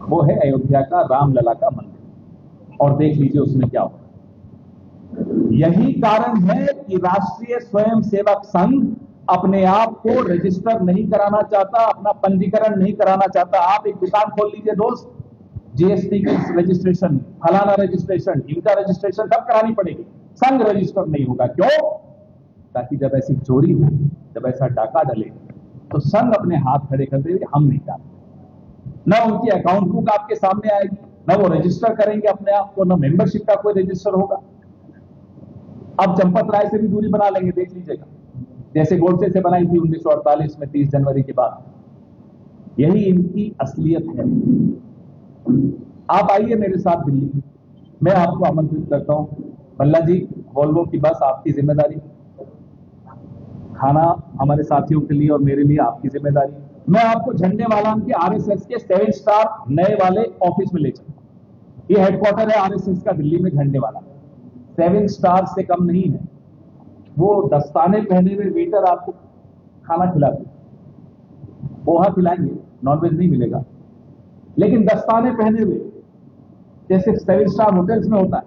वो है अयोध्या का रामलला का मंदिर, और देख लीजिए उसमें क्या हुआ। यही कारण है कि राष्ट्रीय स्वयंसेवक संघ अपने आप को रजिस्टर नहीं कराना चाहता, अपना पंजीकरण नहीं कराना चाहता। आप एक दुकान खोल लीजिए दोस्त, जीएसटी की रजिस्ट्रेशन, फलाना रजिस्ट्रेशन, इनका रजिस्ट्रेशन सब करानी पड़ेगी, संघ रजिस्टर नहीं होगा। क्यों? ताकि जब ऐसी चोरी हो, जब ऐसा डाका डले, तो संघ अपने हाथ खड़े कर दे, हम नहीं जानते। न उनकी अकाउंट बुक आपके सामने आएगी, न वो रजिस्टर करेंगे अपने आप को, न मेंबरशिप का कोई रजिस्टर होगा। अब चंपत राय से भी दूरी बना लेंगे, देख लीजिएगा, जैसे गोडसे से बनाई थी 1948 में 30 जनवरी के बाद। यही इनकी असलियत है। आप आइए मेरे साथ दिल्ली, मैं आपको आमंत्रित करता हूं। भल्ला जी, वोल्वो की बस आपकी जिम्मेदारी, खाना हमारे साथियों के लिए और मेरे लिए आपकी जिम्मेदारी। मैं आपको झंडेवाला के आरएसएस के 7 स्टार नए वाले ऑफिस में ले चलूंगा। ये हेडक्वार्टर है आरएसएस का दिल्ली में, झंडेवाला। 7 स्टार से कम नहीं है। वो दस्ताने पहने हुए वेटर आपको खाना खिलाते, पोहा खिलाएंगे, नॉनवेज नहीं मिलेगा, लेकिन दस्ताने पहने हुए, जैसे 7 स्टार होटल्स में होता है।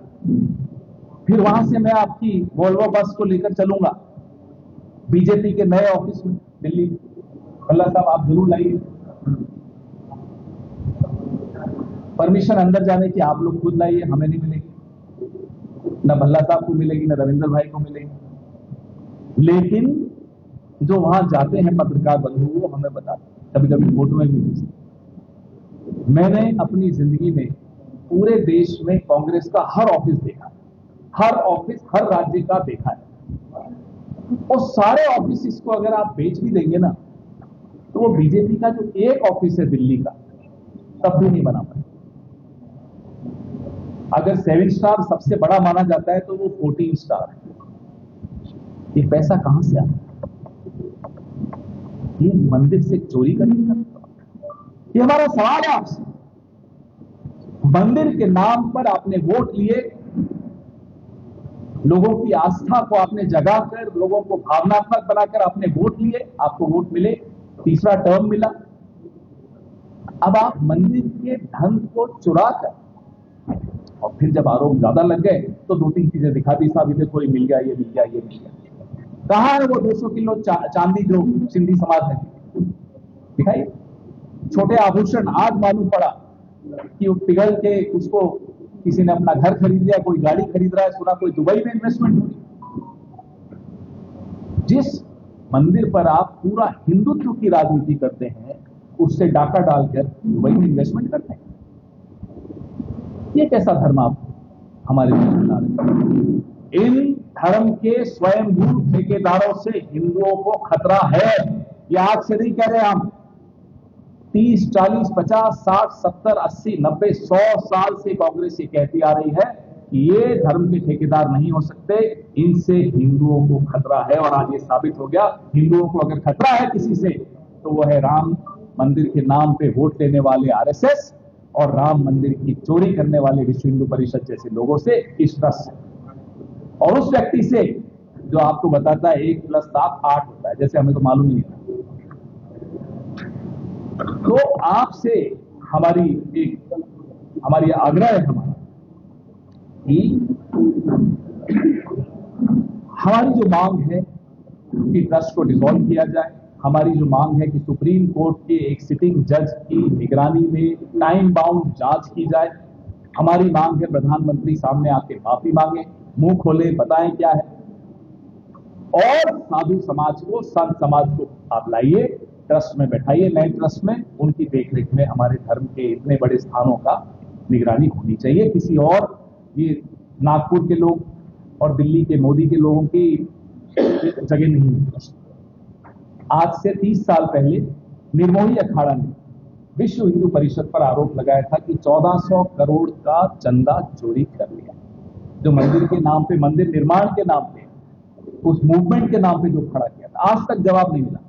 फिर वहां से मैं आपकी वोल्वो बस को लेकर चलूंगा बीजेपी के नए ऑफिस में दिल्ली में। भल्ला साहब आप जरूर लाइए। परमिशन अंदर जाने की आप लोग खुद लाइए, हमें नहीं मिलेगी, न भल्ला साहब को मिलेगी, न रविंद्र भाई को मिलेगी। लेकिन जो वहां जाते हैं पत्रकार बंधु, वो हमें बताते, कभी कभी फोटो में भी भेजते। मैंने अपनी जिंदगी में पूरे देश में कांग्रेस का हर ऑफिस देखा, हर ऑफिस हर राज्य का देखा है। और सारे ऑफिस को अगर आप बेच भी देंगे ना, तो वो बीजेपी का जो एक ऑफिस है दिल्ली का, तब भी नहीं बना पाए। अगर 7 स्टार सबसे बड़ा माना जाता है, तो वो 14 स्टार है। ये पैसा कहां से आता है? ये मंदिर से चोरी करने का? ये हमारा सवाल है आपसे। मंदिर के नाम पर आपने वोट लिए, लोगों की आस्था को आपने जगाकर, लोगों को भावनात्मक बनाकर आपने वोट लिए, आपको वोट मिले, तीसरा टर्म मिला। अब आप मंदिर के धन को चुरा कर, और फिर जब आरोप ज्यादा लग गए तो 2-3 चीजें दिखा दी, साहब इधर कोई मिल गया, ये मिल गया, ये मिल गया। कहां है वो 200 किलो चांदी जो सिंधी समाज ने दिखाई? छोटे आभूषण आज मालूम पड़ा कि वो पिघल के उसको किसी ने अपना घर खरीद लिया, कोई गाड़ी खरीद रहा है, सुना कोई दुबई में इन्वेस्टमेंट हो रही। जिस मंदिर पर आप पूरा हिंदुत्व की राजनीति करते हैं, उससे डाका डालकर दुबई में इन्वेस्टमेंट करते हैं। ये कैसा धर्म आप हमारे देश में ला रहे हैं? इन धर्म के स्वयंभू ठेकेदारों से हिंदुओं को खतरा है। ये आज से नहीं कह रहे हम, 30, 40, 50, 60, 70, 80, 90, 100 साल से कांग्रेस ये कहती आ रही है कि ये धर्म के ठेकेदार नहीं हो सकते, इनसे हिंदुओं को खतरा है। और आज ये साबित हो गया। हिंदुओं को अगर खतरा है किसी से, तो वो है राम मंदिर के नाम पे वोट लेने वाले आरएसएस और राम मंदिर की चोरी करने वाले विश्व हिंदू परिषद जैसे लोगों से, इस ट्रस्ट से, और उस व्यक्ति से जो आपको बताता है 1 + 7 8 होता है, जैसे हमें तो मालूम नहीं था। तो आपसे हमारी आग्रह है हमारा कि हमारी जो मांग है कि ट्रस्ट को डिसॉल्व किया जाए, हमारी जो मांग है कि सुप्रीम कोर्ट के एक सिटिंग जज की निगरानी में टाइम बाउंड जांच की जाए, हमारी मांग है प्रधानमंत्री सामने आके माफी मांगे, मुंह खोले, बताएं क्या है, और साधु समाज को, संत समाज को आप लाइए, ट्रस्ट में बैठाइए, नए ट्रस्ट में। उनकी देखरेख में हमारे धर्म के इतने बड़े स्थानों का निगरानी होनी चाहिए। किसी और, ये नागपुर के लोग और दिल्ली के मोदी के लोगों की जगह नहीं है। आज से 30 साल पहले निर्मोही अखाड़ा ने विश्व हिंदू परिषद पर आरोप लगाया था कि 1400 करोड़ का चंदा चोरी कर लिया, जो मंदिर के नाम पे, मंदिर निर्माण के नाम पे, उस मूवमेंट के नाम पे जो खड़ा किया था। आज तक जवाब नहीं मिला,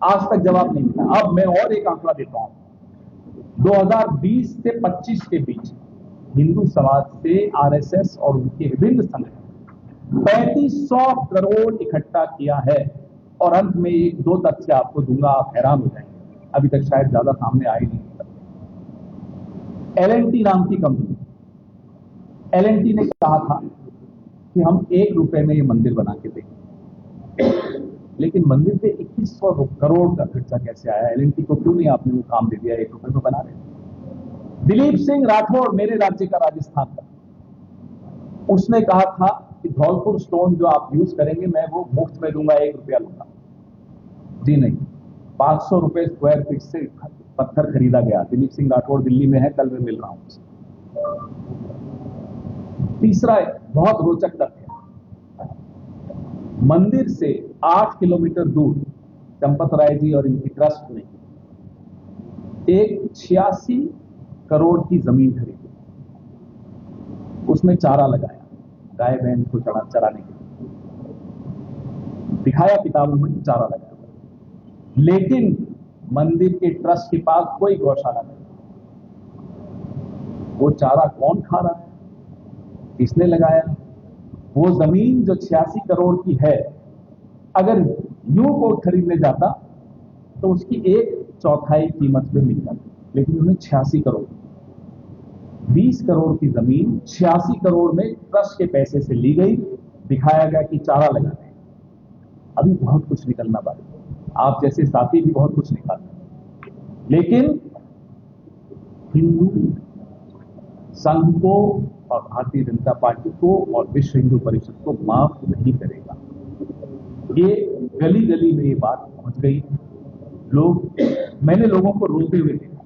आज तक जवाब नहीं मिला। अब मैं और एक आंकड़ा देता हूं। 2020 से 25 के बीच हिंदू समाज से आरएसएस और उनके विभिन्न संगठन 3500 करोड़ इकट्ठा किया है। और अंत में 1-2 तथ्य आपको दूंगा, आप हैरान हो जाएंगे, अभी तक शायद ज्यादा सामने आए नहीं। L&T नाम की कंपनी, L&T ने कहा था कि हम 1 रुपए में ये मंदिर बना के देंगे, लेकिन मंदिर पे 2100 करोड़ का खर्चा कैसे आया? L&T को क्यों नहीं आपने वो काम दे दिया, 1 रुपए में बना रहे? दिलीप सिंह राठौड़, मेरे राज्य का, राजस्थान का, उसने कहा था कि धौलपुर स्टोन जो आप यूज करेंगे मैं वो मुफ्त में दूंगा, 1 रुपया लूंगा। जी नहीं, 500 रुपए स्क्वायर फीट से पत्थर खरीदा गया। दिलीप सिंह राठौड़ दिल्ली में है, कल मैं मिल रहा हूं उससे। तीसरा बहुत रोचक तथ्य, मंदिर से 8 किलोमीटर दूर चंपत राय जी और इनकी ट्रस्ट ने एक 86 करोड़ की जमीन खरीदी, उसमें चारा लगाया गाय बहन को चराने के लिए, दिखाया किताबों में चारा लगाया, लेकिन मंदिर के ट्रस्ट के पास कोई गौशाला नहीं। वो चारा कौन खा रहा है, किसने लगाया? वो जमीन जो 86 करोड़ की है, अगर यूं को खरीदने जाता तो उसकी 1/4 कीमत पे मिल जाती, लेकिन उन्हें 86 करोड़, 20 करोड़ की जमीन 86 करोड़ में ट्रस्ट के पैसे से ली गई, दिखाया गया कि चारा लगाने। अभी बहुत कुछ निकलना बाकी, आप जैसे साथी भी बहुत कुछ निकालते, लेकिन हिंदू संघ को और भारतीय जनता पार्टी को और विश्व हिंदू परिषद को माफ नहीं करेगा। ये गली गली में ये बात पहुंच गई। मैंने लोगों को रोते हुए देखा,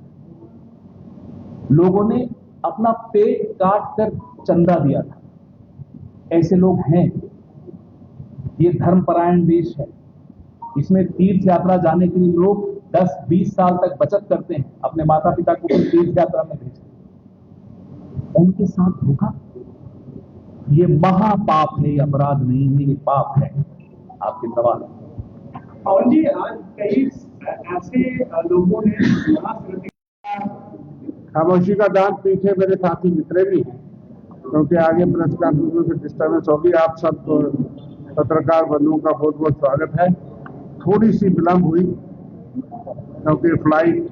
लोगों ने अपना पेट काट कर चंदा दिया था। ऐसे लोग हैं। ये धर्मपरायण देश है, इसमें तीर्थ यात्रा जाने के लिए लोग 10-20 साल तक बचत करते हैं, अपने माता पिता को भी तीर्थ यात्रा में भेजते हैं। उनके साथ धोखा, ये महापाप है, ये अपराध नहीं है, ये पाप है। आपके सवाल पवन जी, आज कई ऐसे लोगों ने खामोशी का दान पीछे मेरे साथी मित्र भी हैं, क्योंकि आगे प्रेस कॉन्फ्रेंस में डिस्टर्बेंस होगी। आप सब पत्रकार बंधुओं का बहुत बहुत स्वागत है। थोड़ी सी विलंब हुई क्योंकि फ्लाइट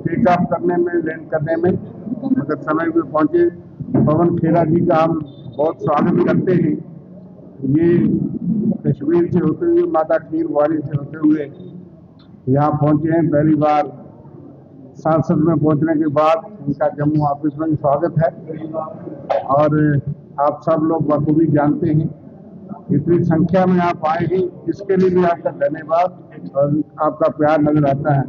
टेक ऑफ करने में, लैंड करने में, मगर समय में पहुंचे। पवन खेड़ा जी का हम बहुत स्वागत करते हैं। ये कश्मीर से होते हुए, माता खीर वाली से होते हुए यहाँ पहुंचे हैं। पहली बार सांसद में पहुंचने के बाद इनका जम्मू ऑफिस में स्वागत है, और आप सब लोग बखूबी जानते हैं इतनी संख्या में आप आए हैं, इसके लिए भी आपका धन्यवाद और आपका प्यार नजर आता है।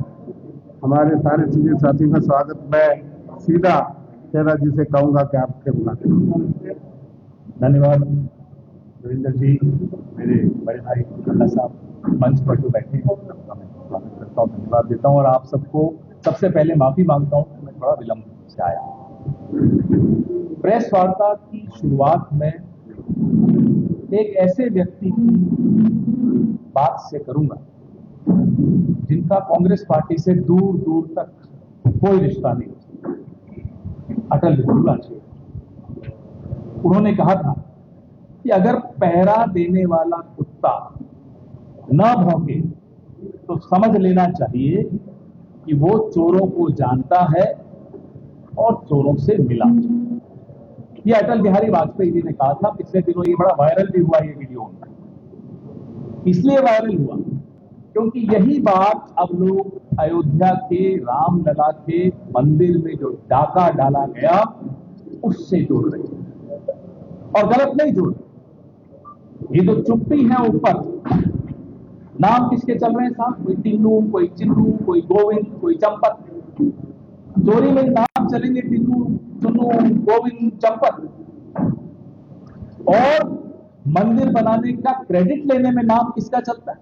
हमारे सारे सीनियर साथियों का स्वागत। मैं सीधा खेड़ा जी से कहूंगा कि आपके बुला। धन्यवाद रविंदर जी, मेरे बड़े भाई खन्ना साहब मंच पर जो बैठे हैं, स्वागत करता हूँ, धन्यवाद देता हूँ। और आप सबको सबसे पहले माफी मांगता हूँ कि मैं थोड़ा विलंब से आया। प्रेस वार्ता की शुरुआत में एक ऐसे व्यक्ति की बात से करूंगा जिनका कांग्रेस पार्टी से दूर दूर तक कोई रिश्ता नहीं हो, अटल बिहारी वाजपेयी। उन्होंने कहा था कि अगर पहरा देने वाला कुत्ता न भौंके तो समझ लेना चाहिए कि वो चोरों को जानता है और चोरों से मिला। ये अटल बिहारी वाजपेयी जी ने कहा था। पिछले दिनों ये बड़ा वायरल भी हुआ ये वीडियो। इसलिए वायरल हुआ क्योंकि यही बात अब लोग अयोध्या के रामलला के मंदिर में जो डाका डाला गया उससे जोड़ रहे हैं, और गलत नहीं जोड़ रहे। ये तो चुप्पी है ऊपर, नाम किसके चल रहे हैं साहब? कोई टिन्नू, कोई चिन्नू, कोई गोविंद, कोई चंपत। चोरी में नाम चलेंगे टिन्नू, चुन्नू, गोविंद, चंपत, और मंदिर बनाने का क्रेडिट लेने में नाम किसका चलता है?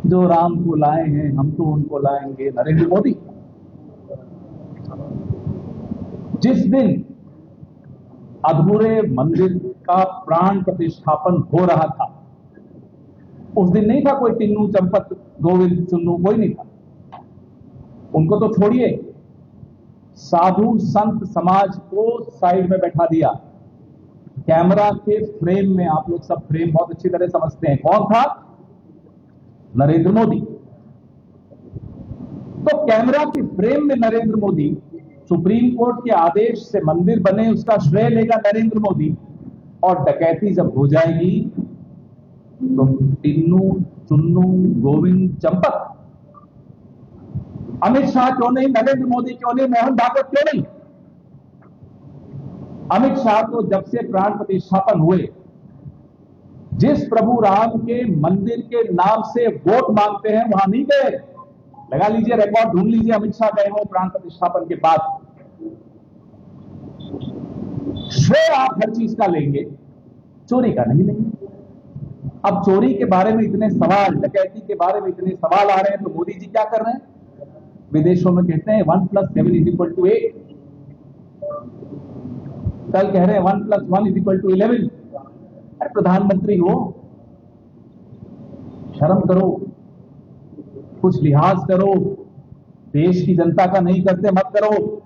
जो राम को लाए हैं हम तो उनको लाएंगे, नरेंद्र मोदी। जिस दिन अधूरे मंदिर का प्राण प्रतिष्ठापन हो रहा था उस दिन नहीं था कोई टिन्नू, चंपत, गोविंद, चुन्नू, कोई नहीं था। उनको तो छोड़िए, साधु संत समाज को साइड में बैठा दिया। कैमरा के फ्रेम में, आप लोग सब फ्रेम बहुत अच्छी तरह समझते हैं, कौन था? नरेंद्र मोदी। तो कैमरा के फ्रेम में नरेंद्र मोदी सुप्रीम कोर्ट के आदेश से मंदिर बने उसका श्रेय लेगा नरेंद्र मोदी, और डकैती जब हो जाएगी तो टिन्नू, चुन्नू, गोविंद, चंपक, अमित शाह क्यों नहीं, नरेंद्र मोदी क्यों नहीं, मोहन भागवत क्यों नहीं? अमित शाह तो जब से प्राण प्रतिष्ठापन हुए, जिस प्रभु राम के मंदिर के नाम से वोट मांगते हैं वहां नहीं गए। लगा लीजिए, रिकॉर्ड ढूंढ लीजिए, अमित शाह गए हो प्राण प्रतिष्ठापन के बाद। श्रेय आप हर चीज का लेंगे, चोरी का नहीं लेंगे। अब चोरी के बारे में इतने सवाल, डकैती के बारे में इतने सवाल आ रहे हैं, तो मोदी जी क्या कर रहे हैं? विदेशों में कहते हैं 1 + 7 = 8, कल कह रहे हैं 1 + 1 = 11। अरे प्रधानमंत्री हो, शर्म करो, कुछ लिहाज करो, देश की जनता का नहीं करते मत करो।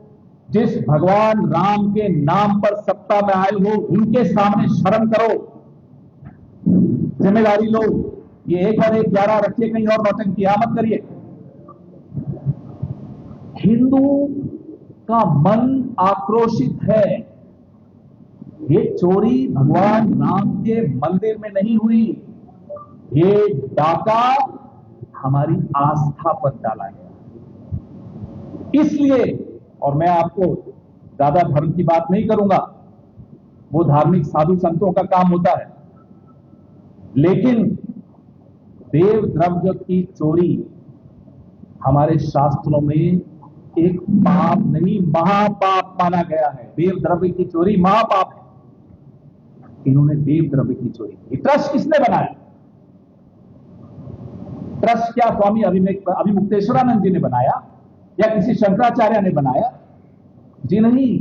जिस भगवान राम के नाम पर सत्ता में आए हो उनके सामने शर्म करो, जिम्मेदारी लो। ये 1 और 1 11 रखिए, कहीं और नौटंकियां मत करिए। हिंदू का मन आक्रोशित है। ये चोरी भगवान राम के मंदिर में नहीं हुई, ये डाका हमारी आस्था पर डाला गया। इसलिए, और मैं आपको ज्यादा धर्म की बात नहीं करूंगा, वो धार्मिक साधु संतों का काम होता है, लेकिन देव द्रव्य की चोरी हमारे शास्त्रों में एक पाप नहीं, महापाप माना गया है। देव द्रव्य की चोरी महापाप है। इन्होंने देव द्रव्य की चोरी की। ट्रस्ट किसने बनाया? ट्रस्ट क्या स्वामी अभिमुक्तेश्वरानंद जी ने बनाया या किसी शंकराचार्य ने बनाया? जी नहीं,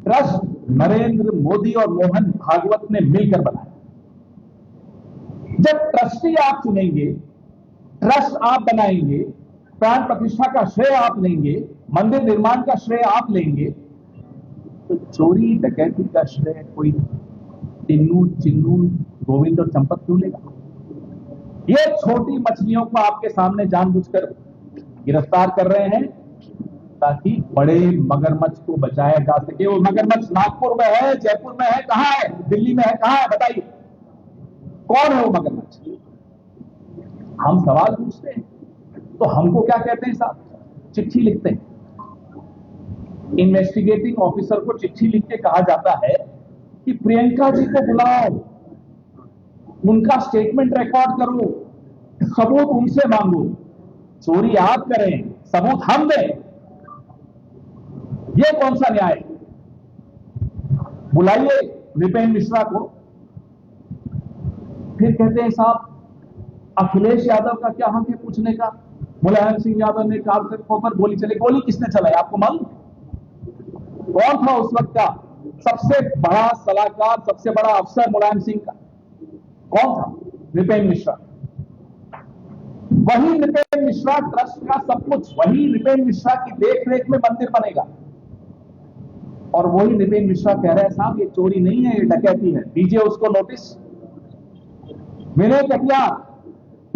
ट्रस्ट नरेंद्र मोदी और मोहन भागवत ने मिलकर बनाया। जब ट्रस्टी आप चुनेंगे, ट्रस्ट आप बनाएंगे, प्राण प्रतिष्ठा का श्रेय आप लेंगे, मंदिर निर्माण का श्रेय आप लेंगे, तो चोरी डकैती का श्रेय कोई टिन्नू, चिन्नू, गोविंद और चंपक क्यों लेगा? ये छोटी मछलियों को आपके सामने जानबूझकर गिरफ्तार कर रहे हैं ताकि बड़े मगरमच्छ को बचाया जा सके। वो मगरमच्छ नागपुर में है, जयपुर में है, कहां है, दिल्ली में है, कहां है? बताइए, कौन है वो मगरमच्छ? हम सवाल पूछते हैं तो हमको क्या कहते हैं साहब? चिट्ठी लिखते हैं। इन्वेस्टिगेटिंग ऑफिसर को चिट्ठी लिख के कहा जाता है कि प्रियंका जी को बुलाओ, उनका स्टेटमेंट रिकॉर्ड करो, सबूत उनसे मांगो। चोरी आप करें, सबूत हम दें, ये कौन सा न्याय? बुलाइए नृपेंद्र मिश्रा को, फिर कहते हैं साहब अखिलेश यादव का क्या हक है पूछने का? मुलायम सिंह यादव ने कार से खोकर गोली चली। गोली किसने चलाई आपको मालूम? कौन था उस वक्त का सबसे बड़ा सलाहकार, सबसे बड़ा अफसर मुलायम सिंह का? कौन था? नृपेंद्र मिश्रा। वही नृपेंद्र मिश्रा ट्रस्ट का सब कुछ, वही नृपेंद्र मिश्रा की देखरेख में मंदिर बनेगा। और वही नृपेंद्र मिश्रा कह रहे हैं साहब ये चोरी नहीं है, ये डकैती है, दीजिए उसको नोटिस। विनय कटियार,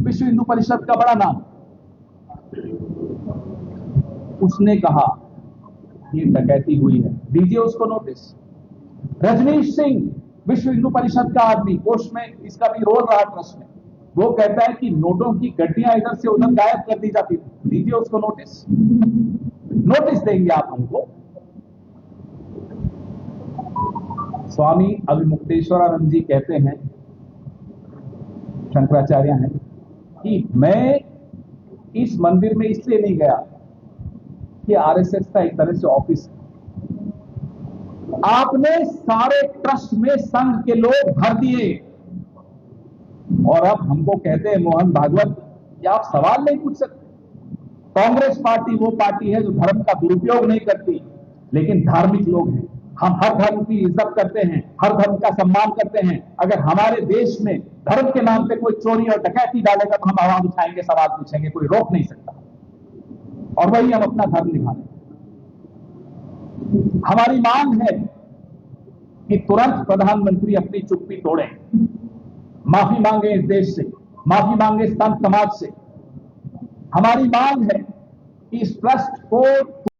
विश्व हिंदू परिषद का बड़ा नाम, उसने कहा ये डकैती हुई है, दीजिए उसको नोटिस। रजनीश सिंह, विश्व हिंदू परिषद का आदमी, कोष में इसका भी रोल रहा ट्रस्ट में, वो कहता है कि नोटों की गड्डियां इधर से उधर गायब कर दी जाती थी, दीजिए उसको नोटिस। नोटिस देंगे आप हमको? स्वामी अभिमुक्तेश्वरानंद जी कहते हैं, शंकराचार्य हैं, कि मैं इस मंदिर में इसलिए नहीं गया कि आरएसएस का एक तरह से ऑफिस है। आपने सारे ट्रस्ट में संघ के लोग भर दिए और अब हमको कहते हैं मोहन भागवत कि आप सवाल नहीं पूछ सकते। कांग्रेस पार्टी वो पार्टी है जो धर्म का दुरुपयोग नहीं करती, लेकिन धार्मिक लोग हैं। हम हर धर्म की इज्जत करते हैं, हर धर्म का सम्मान करते हैं। अगर हमारे देश में धर्म के नाम पे कोई चोरी और डकैती डालेगा तो हम आवाज उठाएंगे, सवाल पूछेंगे, कोई रोक नहीं सकता। और वही हम अपना धर्म निभा रहे हैं। हमारी मांग है कि तुरंत प्रधानमंत्री अपनी चुप्पी तोड़ें, माफी मांगे इस देश से, माफी मांगे संत समाज से। हमारी मांग है कि इस ट्रस्ट को